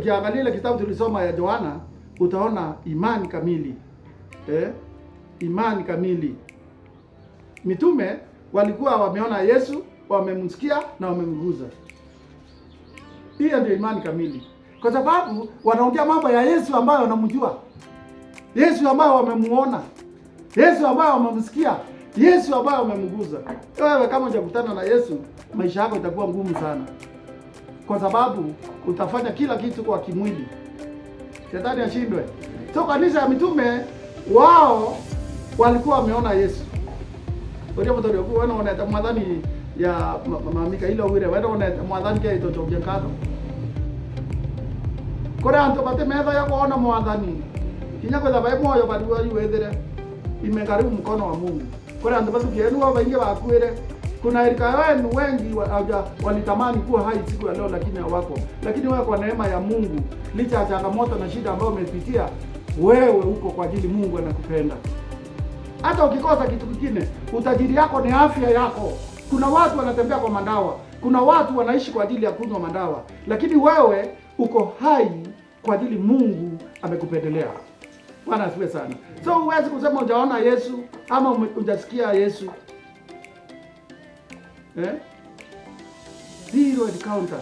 ukiangalia ile kitabu tulisoma ya Yohana, utaona imani kamili. Imani kamili. Mitume walikuwa wameona Yesu, wamemsikia na wamemguza. Hiyo ndio imani kamili. Kwa sababu wanaongea mambo ya Yesu ambayo wanamjua. Yesu ambayo wamemuona. Yesu ambayo wamemsikia. Yesu ambayo wamemguza. Wewe kama hujakutana na Yesu, maisha yako itakuwa ngumu sana. Kwa sababu utafanya kila kitu kwa kimwili. Shetani ashindwe. So kanisa ya mitume wao walikuwa wameona Yesu. Ndio mtu ndio wana mwadhani ya mamika ile wire wana mwadhani kia ito chobye kato. Kora anto bate metha ya kuona mwadhani. Kinya kwetha bai moyo bali wa yuethere. Imekaribu mkono wa Mungu. Kora anto bate kienu wa wengi wakuire. Kuna erika wenu wengi walitamani kuwa hai siku ya leo lakini hawako. Lakini wewe kwa neema ya Mungu, licha ya changamoto na shida ambayo umepitia, wewe uko kwa ajili Mungu anakupenda. Hata ukikosa kitu kingine, utajiri yako ni afya yako. Kuna watu wanatembea kwa madawa. Kuna watu wanaishi kwa ajili ya kunywa madawa. Lakini wewe uko hai kwa ajili Mungu amekupendelea. Bwana asifiwe sana. So huwezi kusema hujaona Yesu ama hujasikia Yesu. Zero encounter.